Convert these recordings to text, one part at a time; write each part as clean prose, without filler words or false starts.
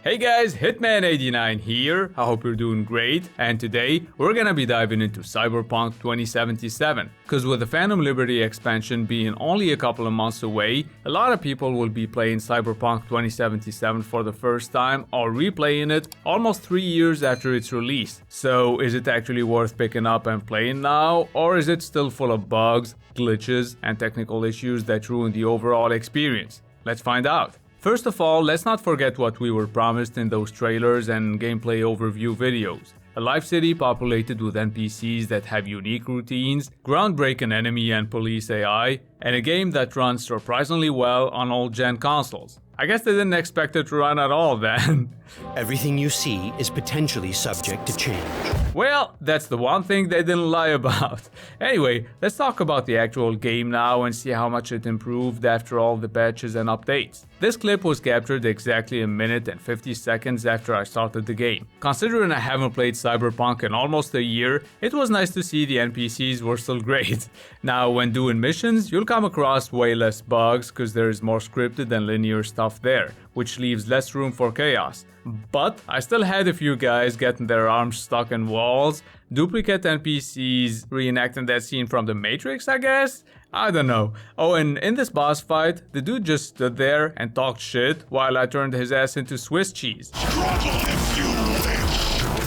Hey guys, Hitman89 here, I hope you're doing great, and today we're gonna be diving into Cyberpunk 2077. Cause with the Phantom Liberty expansion being only a couple of months away, a lot of people will be playing Cyberpunk 2077 for the first time or replaying it almost 3 years after its release. So is it actually worth picking up and playing now, or is it still full of bugs, glitches, and technical issues that ruin the overall experience? Let's find out. First of all, let's not forget what we were promised in those trailers and gameplay overview videos. A live city populated with NPCs that have unique routines, groundbreaking enemy and police AI, and a game that runs surprisingly well on old-gen consoles. I guess they didn't expect it to run at all then. Everything you see is potentially subject to change. Well, that's the one thing they didn't lie about. Anyway, let's talk about the actual game now and see how much it improved after all the patches and updates. This clip was captured exactly a minute and 50 seconds after I started the game. Considering I haven't played Cyberpunk in almost a year, it was nice to see the NPCs were still great. Now, when doing missions, you'll come across way less bugs because there is more scripted and linear stuff there, which leaves less room for chaos. But I still had a few guys getting their arms stuck in walls, duplicate NPCs reenacting that scene from The Matrix, I guess? I don't know. Oh, and in this boss fight, the dude just stood there and talked shit while I turned his ass into Swiss cheese.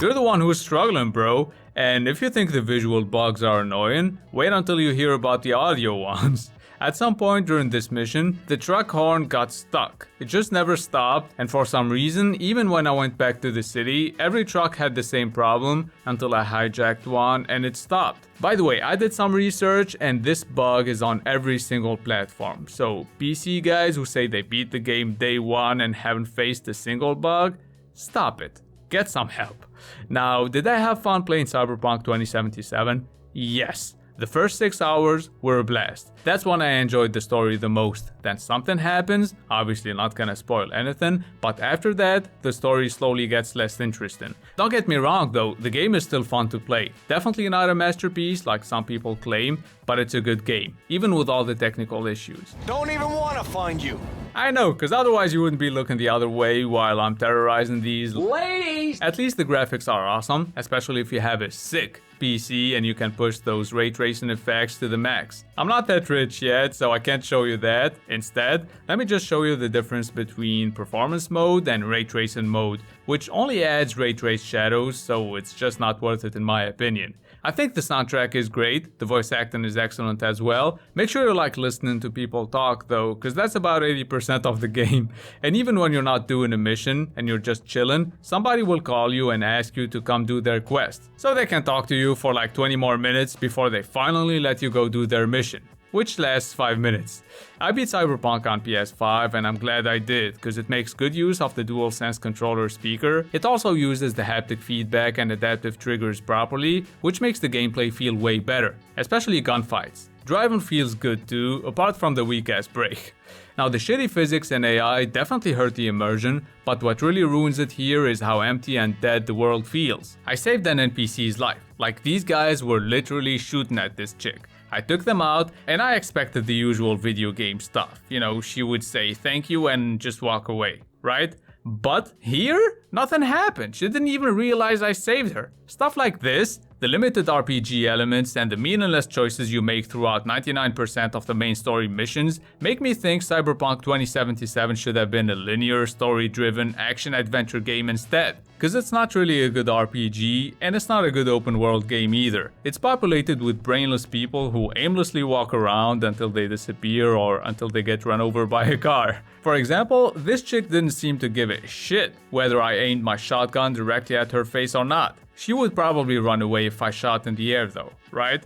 You're the one who's struggling, bro. And if you think the visual bugs are annoying, wait until you hear about the audio ones. At some point during this mission, the truck horn got stuck. It just never stopped, and for some reason, even when I went back to the city, every truck had the same problem until I hijacked one and it stopped. By the way, I did some research and this bug is on every single platform. So PC guys who say they beat the game day one and haven't faced a single bug, stop it. Get some help. Now, did I have fun playing Cyberpunk 2077? Yes. The first 6 hours were a blast. That's when I enjoyed the story the most. Then something happens, obviously not gonna spoil anything, but after that, the story slowly gets less interesting. Don't get me wrong though, the game is still fun to play. Definitely not a masterpiece like some people claim, but it's a good game, even with all the technical issues. Don't even wanna find you. I know, cause otherwise you wouldn't be looking the other way while I'm terrorizing these ladies. At least the graphics are awesome, especially if you have a sick PC and you can push those ray tracing effects to the max. I'm not that rich yet, so I can't show you that. Instead, let me just show you the difference between performance mode and ray tracing mode, which only adds ray trace shadows, so it's just not worth it in my opinion. I think the soundtrack is great, the voice acting is excellent as well. Make sure you like listening to people talk though, cause that's about 80% of the game. And even when you're not doing a mission and you're just chilling, somebody will call you and ask you to come do their quest. So they can talk to you for like 20 more minutes before they finally let you go do their mission, which lasts 5 minutes. I beat Cyberpunk on PS5 and I'm glad I did, because it makes good use of the DualSense controller speaker. It also uses the haptic feedback and adaptive triggers properly, which makes the gameplay feel way better, especially gunfights. Driving feels good too, apart from the weak ass brake. Now the shitty physics and AI definitely hurt the immersion, but what really ruins it here is how empty and dead the world feels. I saved an NPC's life, like these guys were literally shooting at this chick. I took them out and I expected the usual video game stuff. You know, she would say thank you and just walk away, right? But here, nothing happened. She didn't even realize I saved her. Stuff like this, the limited RPG elements and the meaningless choices you make throughout 99% of the main story missions make me think Cyberpunk 2077 should have been a linear, story-driven action-adventure game instead. Cause it's not really a good RPG, and it's not a good open world game either. It's populated with brainless people who aimlessly walk around until they disappear or until they get run over by a car. For example, this chick didn't seem to give a shit whether I aimed my shotgun directly at her face or not. She would probably run away if I shot in the air though, right?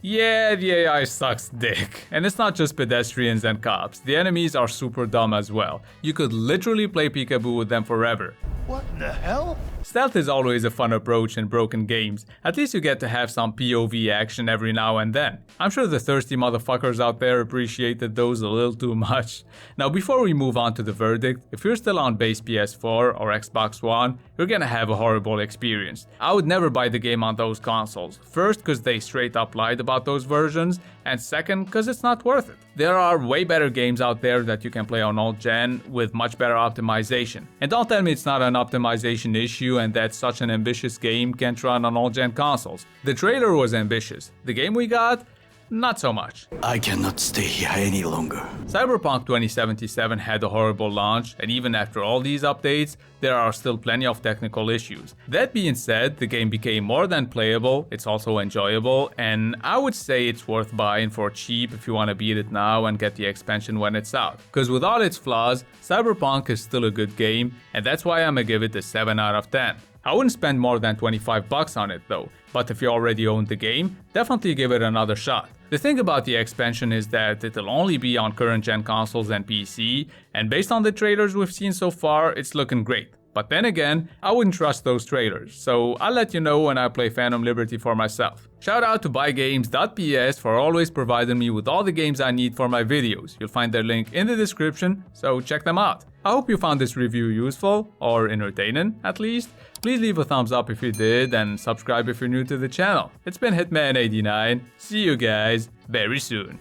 Yeah, the AI sucks dick. And it's not just pedestrians and cops, the enemies are super dumb as well. You could literally play peekaboo with them forever. What the hell? Stealth is always a fun approach in broken games. At least you get to have some POV action every now and then. I'm sure the thirsty motherfuckers out there appreciated those a little too much. Now before we move on to the verdict, if you're still on base PS4 or Xbox One, you're gonna have a horrible experience. I would never buy the game on those consoles. First, cause they straight up lied about those versions, and second, cause it's not worth it. There are way better games out there that you can play on alt gen with much better optimization. And don't tell me it's not an optimization issue and that such an ambitious game can't run on alt gen consoles. The trailer was ambitious. The game we got? Not so much. I cannot stay here any longer. Cyberpunk 2077 had a horrible launch, and even after all these updates, there are still plenty of technical issues. That being said, the game became more than playable, it's also enjoyable, and I would say it's worth buying for cheap if you want to beat it now and get the expansion when it's out. Cause with all its flaws, Cyberpunk is still a good game, and that's why I'm gonna give it a 7 out of 10. I wouldn't spend more than $25 on it though, but if you already own the game, definitely give it another shot. The thing about the expansion is that it'll only be on current gen consoles and PC, and based on the trailers we've seen so far, it's looking great. But then again, I wouldn't trust those trailers, so I'll let you know when I play Phantom Liberty for myself. Shout out to buygames.ps for always providing me with all the games I need for my videos. You'll find their link in the description, so check them out. I hope you found this review useful, or entertaining at least. Please leave a thumbs up if you did, and subscribe if you're new to the channel. It's been Hitman89. See you guys very soon.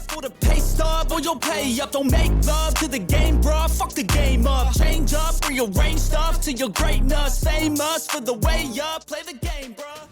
For the pay stub or you'll pay up. Don't make love to the game, bruh. Fuck the game up. Change up, rearrange stuff to your greatness. Famous for the way up. Play the game, bruh.